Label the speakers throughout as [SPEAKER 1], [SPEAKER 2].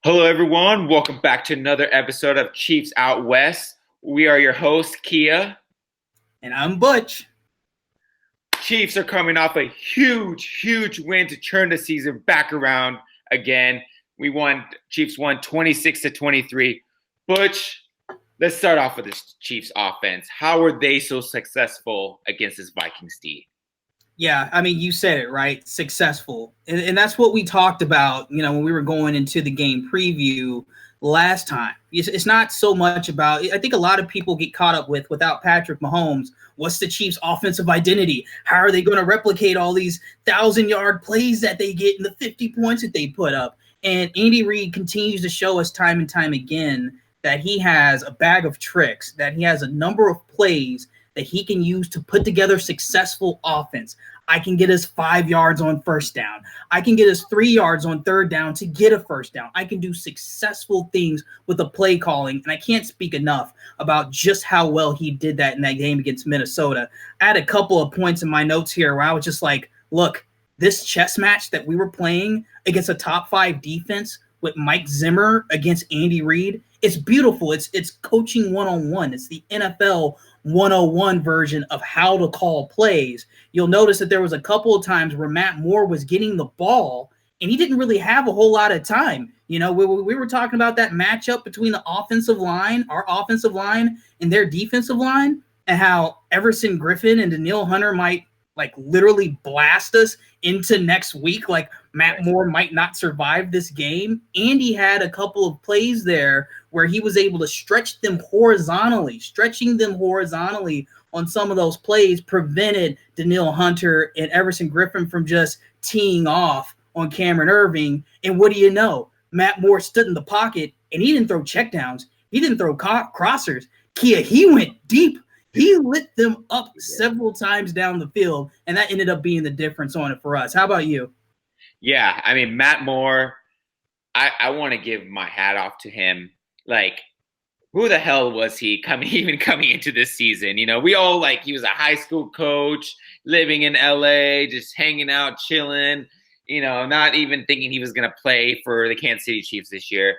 [SPEAKER 1] Hello, everyone. Welcome back to another episode of Chiefs Out West. We are your hosts, Kia.
[SPEAKER 2] And I'm Butch.
[SPEAKER 1] Chiefs are coming off a huge win to turn the season back around again. Chiefs won 26-23. Butch, let's start off with this Chiefs offense. How were they so successful against this Vikings D?
[SPEAKER 2] Yeah, I mean, you said it, right? Successful. And that's what we talked about, when we were going into the game preview last time. It's not so much about – I think a lot of people get caught up without Patrick Mahomes, what's the Chiefs' offensive identity? How are they going to replicate all these 1,000-yard plays that they get and the 50 points that they put up? And Andy Reid continues to show us time and time again that he has a bag of tricks, that he has a number of plays that he can use to put together successful offense. I can get us 5 yards on first down. I can get us 3 yards on third down to get a first down. I can do successful things with the play calling, and I can't speak enough about just how well he did that in that game against Minnesota. I had a couple of points in my notes here where I was just like, look, this chess match that we were playing against a top 5 defense with Mike Zimmer against Andy Reid, it's beautiful. It's coaching one-on-one. It's the NFL 101 version of how to call plays. You'll notice that there was a couple of times where Matt Moore was getting the ball and he didn't really have a whole lot of time. We were talking about that matchup between the offensive line, our offensive line, and their defensive line, and how Everson Griffin and Danielle Hunter might literally blast us into next week. Like Matt Moore might not survive this game. Andy had a couple of plays there where he was able to stretch them horizontally. Stretching them horizontally on some of those plays prevented Danielle Hunter and Everson Griffin from just teeing off on Cameron Irving. And what do you know? Matt Moore stood in the pocket and he didn't throw checkdowns. He didn't throw crossers. Kia, he went deep. He lit them up several times down the field, and that ended up being the difference on it for us. How about you?
[SPEAKER 1] Yeah, I mean, Matt Moore, I want to give my hat off to him. Like, who the hell was he coming into this season? We all he was a high school coach living in LA, just hanging out, chilling, not even thinking he was going to play for the Kansas City Chiefs this year.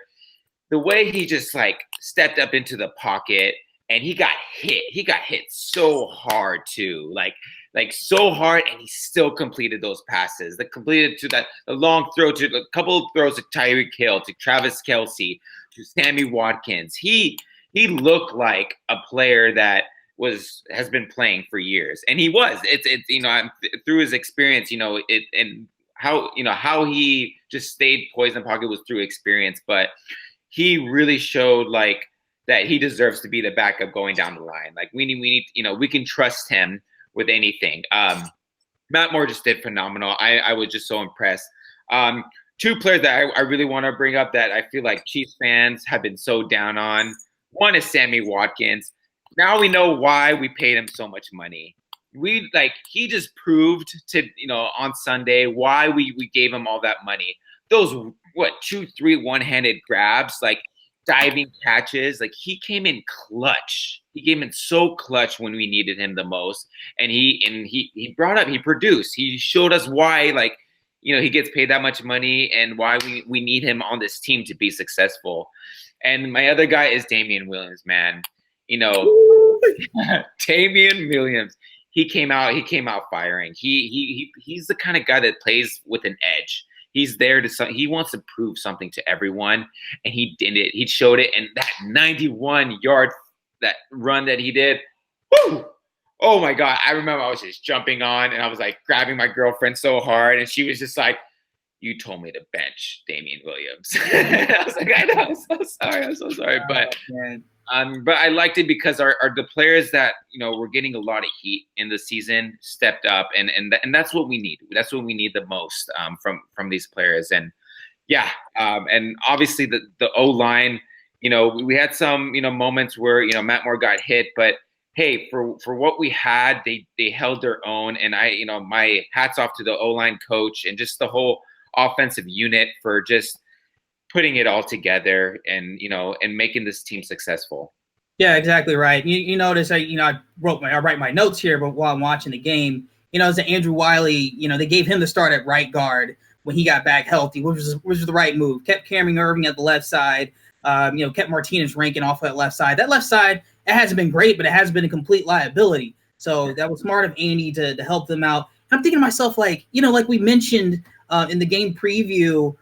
[SPEAKER 1] The way he just stepped up into the pocket and he got hit. He got hit so hard too, like so hard, and he still completed those passes. That completed to the long throw to a couple of throws to Tyreek Hill, to Travis Kelce, to Sammy Watkins. He looked like a player that has been playing for years, and he was. It's through his experience, and how he just stayed poised in the pocket was through experience, but he really showed that he deserves to be the backup going down the line. We need, we can trust him with anything. Matt Moore just did phenomenal. I was just so impressed. Two players that I really want to bring up that I feel like Chiefs fans have been so down on. One is Sammy Watkins. Now we know why we paid him so much money. He just proved to, on Sunday why we gave him all that money. Those 2-3 one-handed grabs, diving catches, he came in clutch. He came in so clutch when we needed him the most, and he produced. He showed us why he gets paid that much money and why we need him on this team to be successful. And my other guy is Damian Williams, man. Damian Williams. He came out firing. He's the kind of guy that plays with an edge. He's there he wants to prove something to everyone, and he did it. He showed it, and that 91-yard that run that he did, woo! Oh my God! I remember I was just jumping on, and I was grabbing my girlfriend so hard, and she was just like, "You told me to bench Damian Williams." I was like, "I know, I'm so sorry," but. But I liked it because the players that were getting a lot of heat in the season stepped up, and that's what we need. That's what we need the most from these players. And and obviously the O-line. We had some moments where Matt Moore got hit, but hey, for what we had, they held their own. And my hats off to the O-line coach and just the whole offensive unit for just putting it all together and making this team successful.
[SPEAKER 2] Yeah, exactly right. You notice I write my notes here, but while I'm watching the game, is that Andrew Wiley, they gave him the start at right guard when he got back healthy, which was the right move. Kept Cameron Irving at the left side, kept Martinez ranking off that left side. That left side, it hasn't been great, but it has been a complete liability. So that was smart of Andy to help them out. And I'm thinking to myself, like we mentioned in the game preview,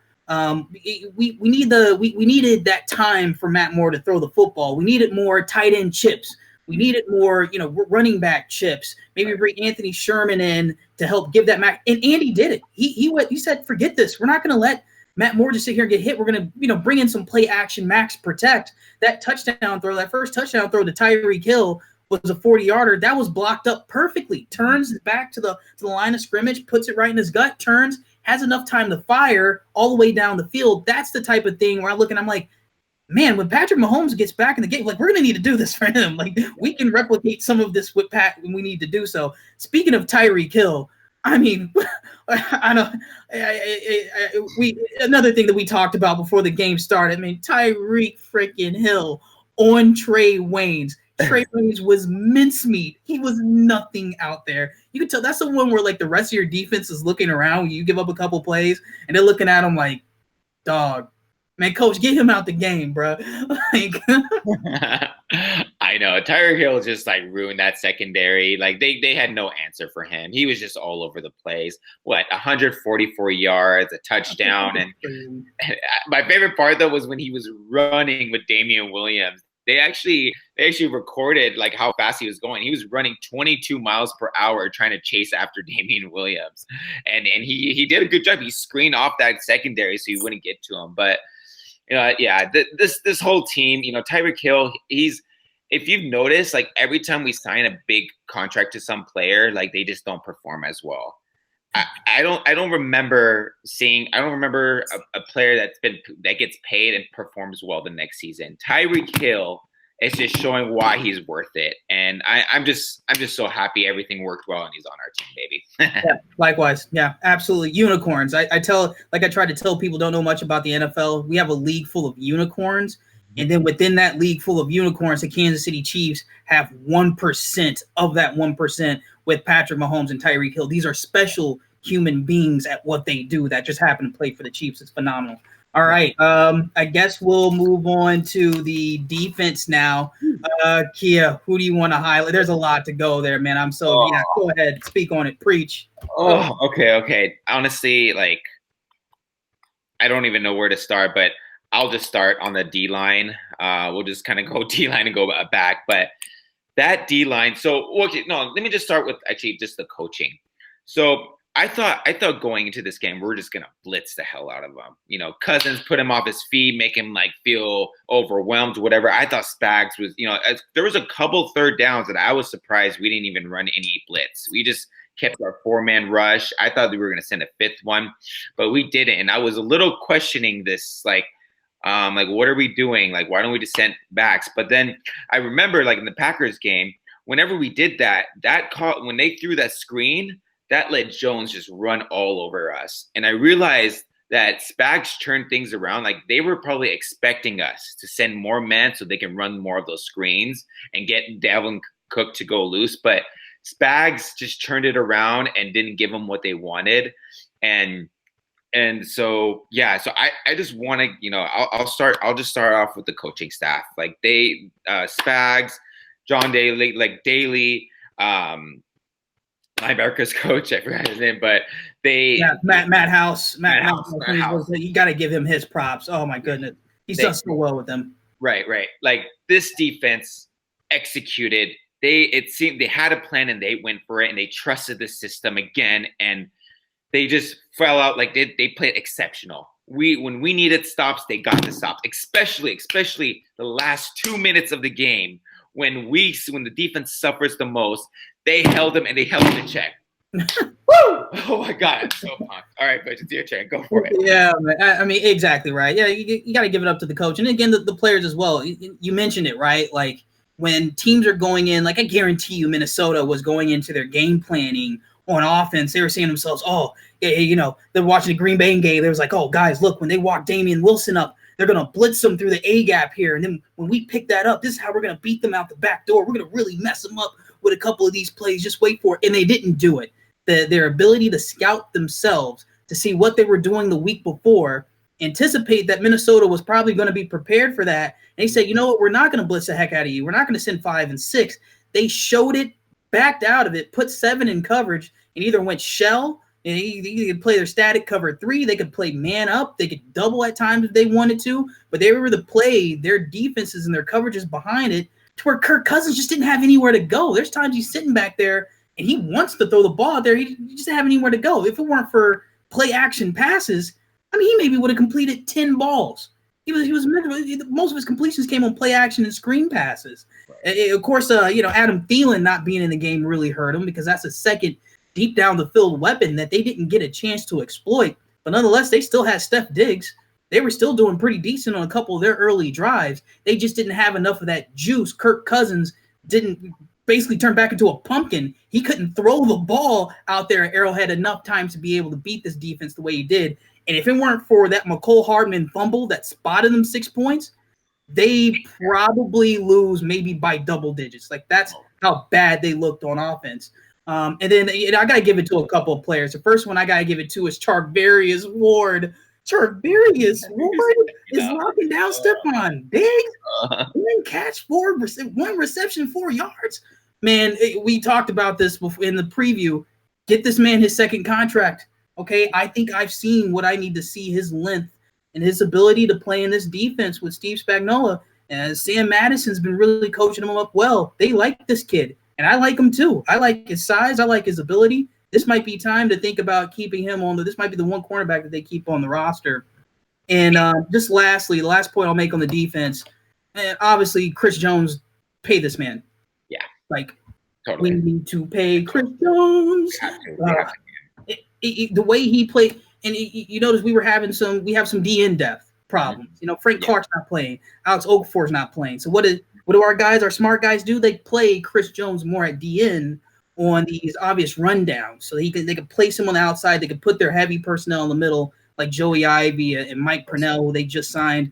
[SPEAKER 2] we needed that time for Matt Moore to throw the football. We needed more tight end chips. We needed more, running back chips. Maybe bring Anthony Sherman in to help give that Mac. And Andy did it. He said, forget this. We're not going to let Matt Moore just sit here and get hit. We're going to, bring in some play action, max protect. That touchdown throw, that first touchdown throw to Tyreek Hill was a 40-yarder. That was blocked up perfectly. Turns back to the line of scrimmage, puts it right in his gut, turns, has enough time to fire all the way down the field. That's the type of thing where I look and I'm like, man, when Patrick Mahomes gets back in the game, like, we're going to need to do this for him. Like, we can replicate some of this with Pat when we need to do so. Speaking of Tyreek Hill, I mean, another thing that we talked about before the game started, I mean, Tyreek freaking Hill on Trey Waynes. Trey Waynes was mincemeat. He was nothing out there. You can tell that's the one where, like, the rest of your defense is looking around when you give up a couple plays, and they're looking at him like, dog, man, coach, get him out the game, bro. Like,
[SPEAKER 1] I know. Tyreek Hill just, like, ruined that secondary. Like, they had no answer for him. He was just all over the place. 144 yards, a touchdown. And my favorite part, though, was when he was running with Damian Williams. They actually recorded, like, how fast he was going. He was running 22 miles per hour trying to chase after Damian Williams. And he did a good job. He screened off that secondary so he wouldn't get to him. But, this whole team, Tyreek Hill, if you've noticed, like, every time we sign a big contract to some player, like, they just don't perform as well. I don't remember a player that gets paid and performs well the next season. Tyreek Hill is just showing why he's worth it, and I'm just so happy everything worked well and he's on our team, baby.
[SPEAKER 2] Yeah, likewise, yeah, absolutely, unicorns. I try to tell people don't know much about the NFL. We have a league full of unicorns, and then within that league full of unicorns, the Kansas City Chiefs have 1% of that 1% with Patrick Mahomes and Tyreek Hill. These are special human beings at what they do that just happen to play for the Chiefs. It's phenomenal. All right. I guess we'll move on to the defense now. Kia, who do you want to highlight? There's a lot to go there, man. Go ahead. Speak on it. Preach.
[SPEAKER 1] Oh, okay. Honestly, like, I don't even know where to start, but I'll just start on the D-line. We'll just kind of go D-line and go back. But that D-line, let me just start with actually just the coaching. So I thought going into this game, we're just going to blitz the hell out of him. Cousins put him off his feet, make him, like, feel overwhelmed, whatever. I thought Spags was, there was a couple third downs that I was surprised we didn't even run any blitz. We just kept our 4-man rush. I thought we were going to send a fifth one, but we didn't. And I was a little questioning this, like, what are we doing? Like, why don't we just send backs? But then I remember, like, in the Packers game, whenever we did when they threw that screen, that let Jones just run all over us. And I realized that Spags turned things around. Like, they were probably expecting us to send more men so they can run more of those screens and get Dalvin Cook to go loose. But Spags just turned it around and didn't give them what they wanted. And so I just want to, I'll just start off with the coaching staff. Like, Spags, John Daly, linebackers coach, I forgot his name, but
[SPEAKER 2] Matt House. You got to give him his props. Oh my goodness, he's done so well with them.
[SPEAKER 1] Right. Like, this defense executed. It seemed they had a plan and they went for it and they trusted the system again, and they just fell out. Like, they played exceptional. When we needed stops, they got the stops. Especially the last 2 minutes of the game when the defense suffers the most. They held him and in check. Woo! Oh my God, I'm so pumped. All right, Butch, it's your turn. Go for it.
[SPEAKER 2] Yeah, man. I mean, exactly right. Yeah, you got to give it up to the coach. And again, the players as well. You mentioned it, right? Like, when teams are going in, like, I guarantee you Minnesota was going into their game planning on offense. They were saying to themselves, they're watching the Green Bay game. They was like, oh, guys, look, when they walk Damian Wilson up, they're going to blitz them through the A gap here. And then when we pick that up, this is how we're going to beat them out the back door. We're going to really mess them up with a couple of these plays. Just wait for it. And they didn't do it. Their ability to scout themselves, to see what they were doing the week before, anticipate that Minnesota was probably going to be prepared for that. And they said, you know what, we're not going to blitz the heck out of you. We're not going to send 5 and 6. They showed it, backed out of it, put 7 in coverage, and either went shell, and they could play their static cover 3. They could play man up. They could double at times if they wanted to, but they were to play their defenses and their coverages behind it to where Kirk Cousins just didn't have anywhere to go. There's times he's sitting back there and he wants to throw the ball out there. He just didn't have anywhere to go. If it weren't for play action passes, I mean, he maybe would have completed 10 balls. Most of his completions came on play action and screen passes. Right. Of course, Adam Thielen not being in the game really hurt him because that's a second deep down the field weapon that they didn't get a chance to exploit. But nonetheless, they still had Steph Diggs. They were still doing pretty decent on a couple of their early drives. They just didn't have enough of that juice. Kirk Cousins didn't basically turn back into a pumpkin. He couldn't throw the ball out there at Arrowhead enough times to be able to beat this defense the way he did. And if it weren't for that McCole Hardman fumble that spotted them 6 points, they probably lose maybe by double digits. Like, that's how bad they looked on offense. And then I got to give it to a couple of players. The first one I got to give it to is Charvarius Ward. Charvarius Ward is knocking down Stephon Diggs. One catch, 1 reception, 4 yards. Man, we talked about this before in the preview. Get this man his second contract. Okay, I think I've seen what I need to see, his length and his ability to play in this defense with Steve Spagnuolo. And Sam Madison's been really coaching him up well. They like this kid, and I like him too. I like his size. I like his ability. This might be time to think about keeping him on. This might be the one cornerback that they keep on the roster. And just lastly, the last point I'll make on the defense, and obviously Chris Jones, pay this man.
[SPEAKER 1] Yeah.
[SPEAKER 2] Like,
[SPEAKER 1] totally.
[SPEAKER 2] We need to pay Chris Jones. The way he played, and you notice we have some DN depth problems. You know, Frank Clark's not playing, Alex Okafor's not playing. So what do our smart guys do? They play Chris Jones more at DN on these obvious rundowns, so they can place him on the outside. They can put their heavy personnel in the middle, like Joey Ivy and Mike Pennell, who they just signed.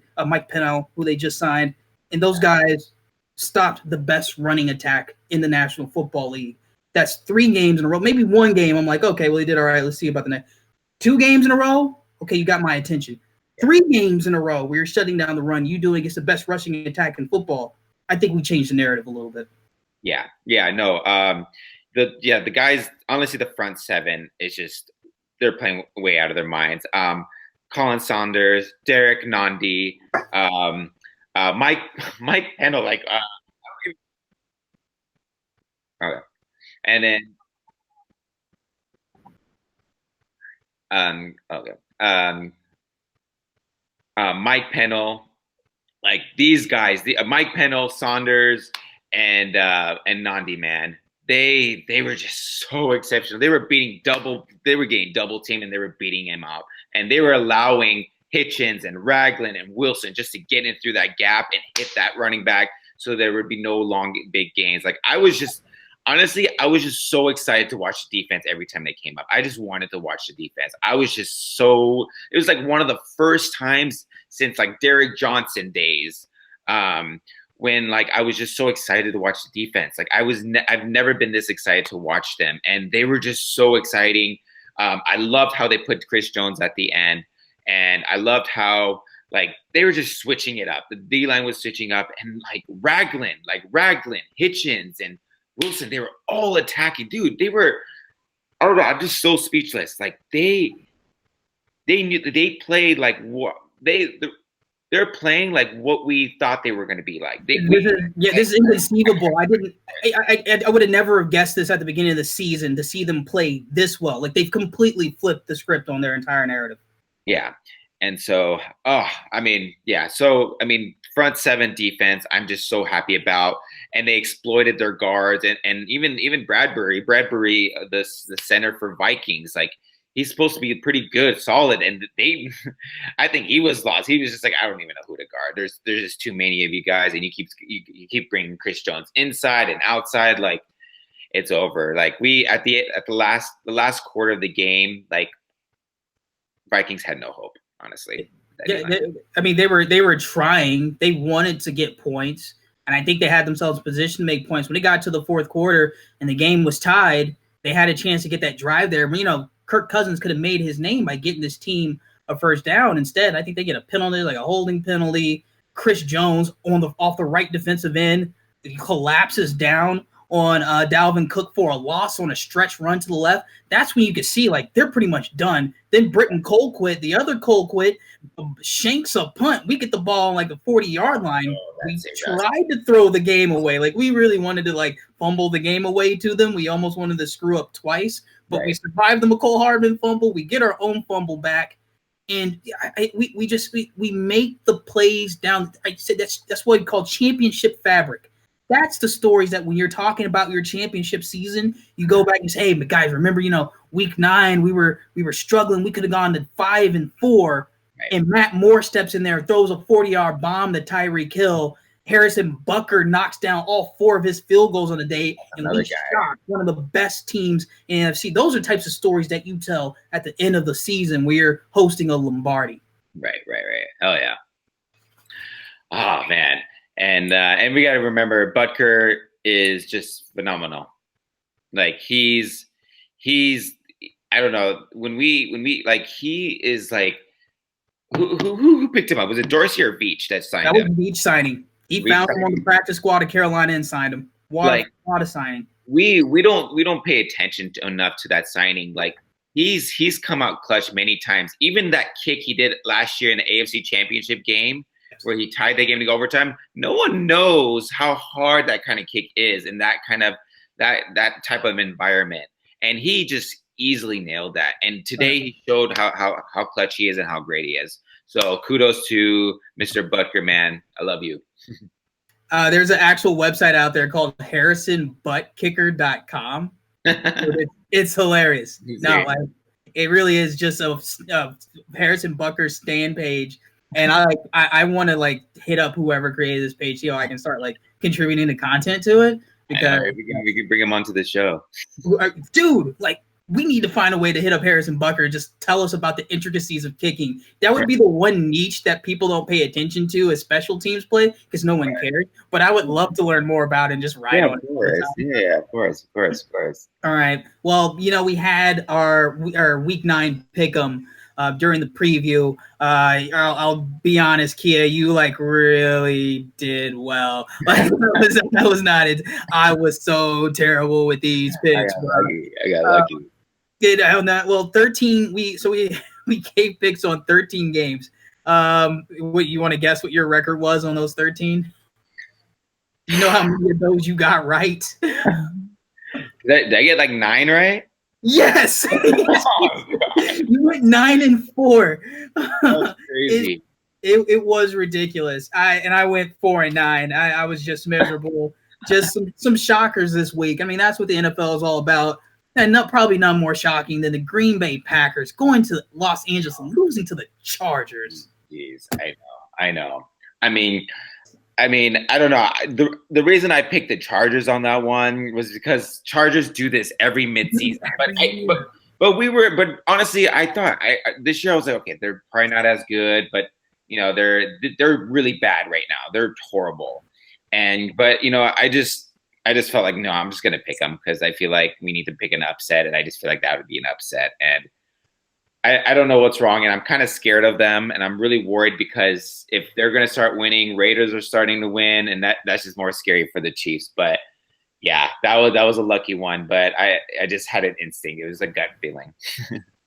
[SPEAKER 2] And those guys stopped the best running attack in the National Football League. That's 3 games in a row. Maybe 1 game, I'm like, okay, well, they did all right. Let's see about the next. 2 games in a row, okay, you got my attention. 3 games in a row where you're shutting down the run, you doing against the best rushing attack in football. I think we changed the narrative a little bit.
[SPEAKER 1] Yeah, no. The guys, honestly, the front 7 is just, they're playing way out of their minds. Colin Saunders, Derek Nandi, Mike Pennell, okay. And then Mike Pennell, like these guys, Mike Pennell, Saunders, and Nandi, man, they were just so exceptional. They were getting double teamed, and they were beating him out, and they were allowing Hitchens and Ragland and Wilson just to get in through that gap and hit that running back, so there would be no long big gains. Like, I was just so excited to watch the defense every time they came up. I just wanted to watch the defense. It was like one of the first times since like Derek Johnson days, when like I was just so excited to watch the defense. Like I've never been this excited to watch them, and they were just so exciting. I loved how they put Chris Jones at the end, and I loved how like they were just switching it up. The D-line was switching up, and like Ragland, Hitchens, and Wilson, they were all attacking. Dude, they were, I don't know, I'm just so speechless. Like they played like what they're playing like what we thought they were going to be like. This is
[SPEAKER 2] inconceivable. I would have never guessed this at the beginning of the season, to see them play this well. Like, they've completely flipped the script on their entire narrative.
[SPEAKER 1] Yeah. And so, front 7 defense, I'm just so happy about, and they exploited their guards, and even Bradbury, the center for Vikings, like, he's supposed to be pretty good, solid, and I think he was lost. He was just like, I don't even know who to guard. There's just too many of you guys, and you keep bringing Chris Jones inside and outside, like, it's over. Like, we at the last quarter of the game, like, Vikings had no hope. Honestly,
[SPEAKER 2] Yeah, I mean, they were trying. They wanted to get points, and I think they had themselves positioned to make points. When they got to the fourth quarter and the game was tied, they had a chance to get that drive there. But, Kirk Cousins could have made his name by getting this team a first down. Instead, I think they get a penalty, like a holding penalty. Chris Jones off the right defensive end, he collapses down on Dalvin Cook for a loss on a stretch run to the left. That's when you could see, like, they're pretty much done. Then Britton Colquitt, the other Colquitt, shanks a punt. We get the ball on, like, the 40-yard line. We tried to throw the game away. Like, we really wanted to, like, fumble the game away to them. We almost wanted to screw up twice. But we survived the McCole Hardman fumble. We get our own fumble back. And we make the plays down. I said that's what we call championship fabric. That's the stories that when you're talking about your championship season, you go back and say, hey, but guys, remember, week 9, we were struggling. We could have gone to 5-4. Right. And Matt Moore steps in there, throws a 40-yard bomb to Tyreek Hill. Harrison Butker knocks down all 4 of his field goals on the day. And we shocked one of the best teams in NFC. Those are types of stories that you tell at the end of the season where you're hosting a Lombardi.
[SPEAKER 1] Right. Oh, yeah. Oh, man. And we got to remember, Butker is just phenomenal. Like he's I don't know, when we like, he is like, who picked him up? Was it Dorsey or Veach that signed him?
[SPEAKER 2] That was Veach signing. He found him on the practice squad of Carolina and signed him. What a signing.
[SPEAKER 1] We don't pay attention enough to that signing. Like he's come out clutch many times. Even that kick he did last year in the AFC Championship game, where he tied the game to go overtime. No one knows how hard that kind of kick is in that kind of that type of environment. And he just easily nailed that. And today he showed how clutch he is and how great he is. So kudos to Mr. Butker, man. I love you.
[SPEAKER 2] There's an actual website out there called harrisonbuttkicker.com. It's hilarious. No, like, it really is just a Harrison Butker stand page. And I want to like hit up whoever created this page so I can start like contributing the content to it, because
[SPEAKER 1] we can bring him onto the show.
[SPEAKER 2] Dude, like we need to find a way to hit up Harrison Butker. Just tell us about the intricacies of kicking. That would be the one niche that people don't pay attention to as special teams play because no one cares. But I would love to learn more about it and just write on it.
[SPEAKER 1] Yeah, of course.
[SPEAKER 2] All right. Well, we had our week 9 pick'em. During the preview, I'll be honest, Kia, you like really did well. Like, that was not it. I was so terrible with these picks.
[SPEAKER 1] I got lucky.
[SPEAKER 2] Well, 13. We gave picks on 13 games. What you want to guess what your record was on those 13? You know how many of those you got right?
[SPEAKER 1] Did I get like 9 right?
[SPEAKER 2] Yes. You went 9-4.
[SPEAKER 1] That's crazy.
[SPEAKER 2] It was ridiculous. I went 4-9. I was just miserable. Just some shockers this week. I mean, that's what the NFL is all about. And probably none more shocking than the Green Bay Packers going to Los Angeles and losing to the Chargers.
[SPEAKER 1] Jeez, I know. I mean, I don't know. The reason I picked the Chargers on that one was because Chargers do this every midseason. But honestly, I thought this year I was like, okay, they're probably not as good, but they're really bad right now. They're horrible. But I just felt like, no, I'm just gonna pick them because I feel like we need to pick an upset, and I just feel like that would be an upset. And I don't know what's wrong, and I'm kind of scared of them, and I'm really worried because if they're going to start winning, Raiders are starting to win, and that's just more scary for the Chiefs. But yeah, that was a lucky one, but I just had an instinct. It was a gut feeling.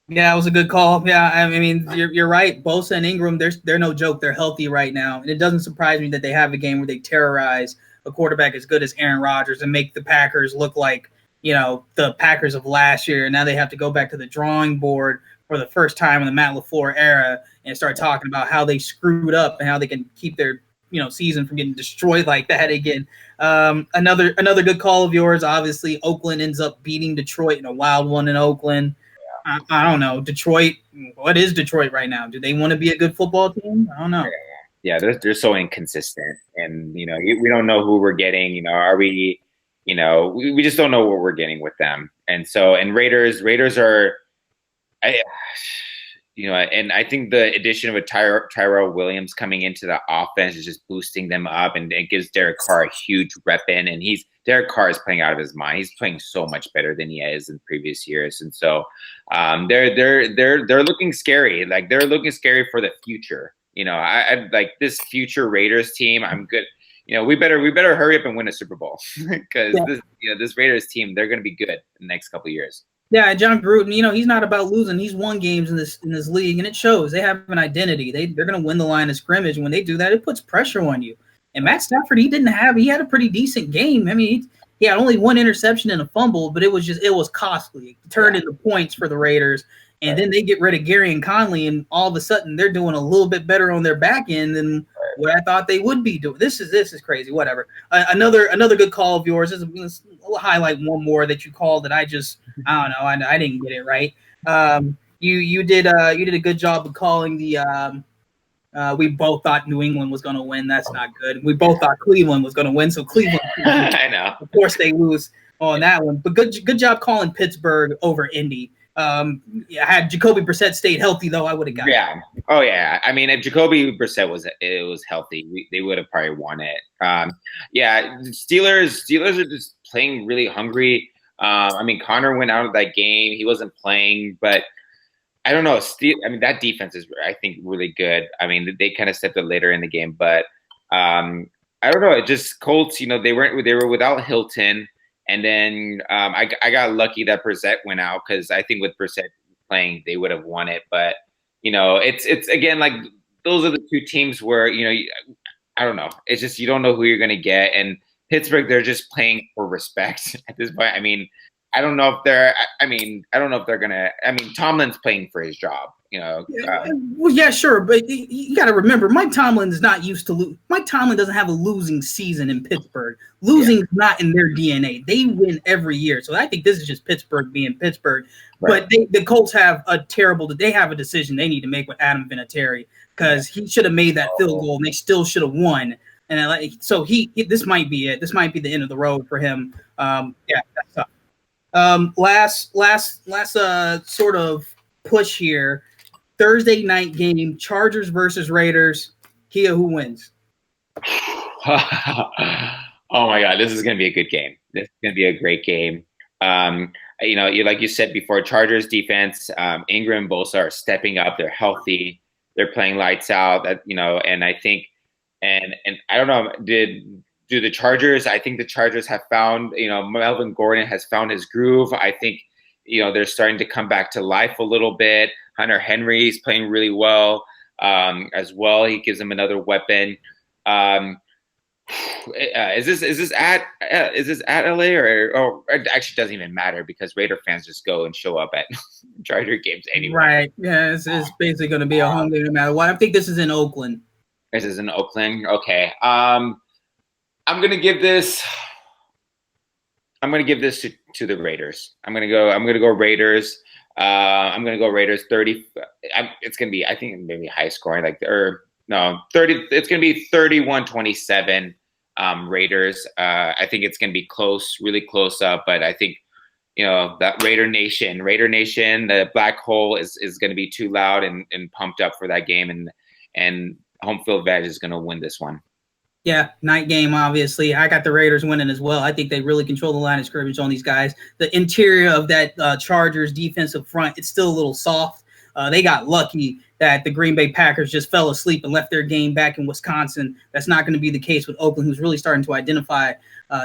[SPEAKER 2] Yeah, it was a good call. Yeah, I mean, you're right. Bosa and Ingram, they're no joke. They're healthy right now, and it doesn't surprise me that they have a game where they terrorize a quarterback as good as Aaron Rodgers and make the Packers look like the Packers of last year. And now they have to go back to the drawing board for the first time in the Matt LaFleur era and start talking about how they screwed up and how they can keep their season from getting destroyed like that again. Another good call of yours. Obviously, Oakland ends up beating Detroit in a wild one in Oakland. I don't know. Detroit, what is Detroit right now? Do they want to be a good football team? I don't know.
[SPEAKER 1] Yeah, they're so inconsistent, and we don't know who we're getting. Are we? We just don't know what we're getting with them, and Raiders are. and I think the addition of a Tyrell Williams coming into the offense is just boosting them up, and it gives Derek Carr a huge rep in. And Derek Carr is playing out of his mind. He's playing so much better than he is in previous years, and so they're looking scary. Like they're looking scary for the future. I like this future Raiders team. I'm good. We better hurry up and win a Super Bowl because this Raiders team, they're going to be good in the next couple of years.
[SPEAKER 2] Yeah, John Gruden, he's not about losing. He's won games in this league, and it shows. They have an identity. They're going to win the line of scrimmage, and when they do that, it puts pressure on you. And Matt Stafford, he had a pretty decent game. I mean, he had only one interception and a fumble, but it was costly. It turned into points for the Raiders, and then they get rid of Gary and Conley, and all of a sudden they're doing a little bit better on their back end than what I thought they would be doing. This is crazy. Whatever. Another good call of yours is I'll highlight one more that you called that I don't know. I didn't get it right. You did a good job of calling the. We both thought New England was going to win. That's not good. We both thought Cleveland was going to win. So Cleveland,
[SPEAKER 1] I know.
[SPEAKER 2] Of course, they lose on that one. But good job calling Pittsburgh over Indy. Had Jacoby Brissett stayed healthy, though, I would have got it.
[SPEAKER 1] Yeah. Oh, yeah. I mean, if Jacoby Brissett was healthy, they would have probably won it. Steelers are just playing really hungry. I mean, Connor went out of that game. He wasn't playing, but I don't know. That defense is, I think, really good. I mean, they kind of stepped up later in the game, but I don't know. It just Colts. They were without Hilton. And then I got lucky that Brissett went out because I think with Brissett playing, they would have won it. But, it's again, like those are the two teams where, I don't know. It's just you don't know who you're going to get. And Pittsburgh, they're just playing for respect at this point. I mean, I don't know if they're going to – I mean, Tomlin's playing for his job.
[SPEAKER 2] Sure, but you got to remember, Mike Tomlin is not used to lose. Mike Tomlin doesn't have a losing season in Pittsburgh. Losing is not in their DNA. They win every year, so I think this is just Pittsburgh being Pittsburgh. Right. But the Colts have a decision they need to make with Adam Vinatieri because he should have made that field goal, and they still should have won. And so this might be it. This might be the end of the road for him. That's tough. Last sort of push here. Thursday night game, Chargers versus Raiders. Kia, who wins?
[SPEAKER 1] Oh my God, this is going to be a good game. This is going to be a great game. Like you said before, Chargers defense, Ingram and Bosa are stepping up. They're healthy. They're playing lights out. And I think, and I don't know, do the Chargers? I think the Chargers have found, Melvin Gordon has found his groove. I think, they're starting to come back to life a little bit. Hunter Henry's playing really well as well. He gives them another weapon. Is this at LA or it actually doesn't even matter because Raider fans just go and show up at Charger games anyway.
[SPEAKER 2] Right. Yeah, it's basically going to be a home game no matter what. I think this is in Oakland.
[SPEAKER 1] This is in Oakland. Okay. I'm going to give this to the Raiders. I'm going to go Raiders. I'm going to go Raiders 30. It's going to be, I think, maybe high scoring, 30. It's going to be 31-27 Raiders. I think it's going to be close, really close up. But I think, that Raider Nation, the black hole is going to be too loud and pumped up for that game. And home field advantage is going to win this one.
[SPEAKER 2] Yeah, night game, obviously. I got the Raiders winning as well. I think they really control the line of scrimmage on these guys. The interior of that Chargers defensive front, it's still a little soft. They got lucky that the Green Bay Packers just fell asleep and left their game back in Wisconsin. That's not going to be the case with Oakland, who's really starting to identify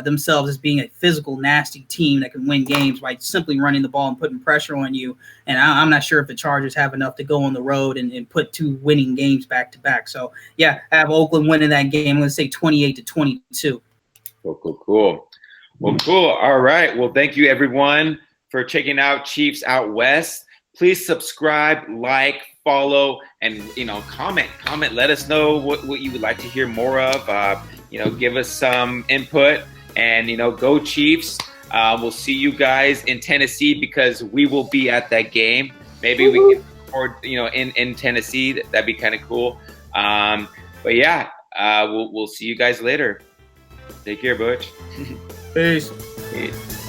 [SPEAKER 2] themselves as being a physical, nasty team that can win games by simply running the ball and putting pressure on you. And I'm not sure if the Chargers have enough to go on the road and put two winning games back to back. So, yeah, I have Oakland winning that game. I'm going to say 28-22.
[SPEAKER 1] Cool. Well, cool. All right. Well, thank you, everyone, for checking out Chiefs Out West. Please subscribe, like, follow, and comment. Let us know what you would like to hear more of. Give us some input, and go Chiefs. We'll see you guys in Tennessee because we will be at that game. Maybe we can record, in Tennessee. That'd be kind of cool. But yeah, we'll see you guys later. Take care, Butch.
[SPEAKER 2] Peace.
[SPEAKER 1] Peace.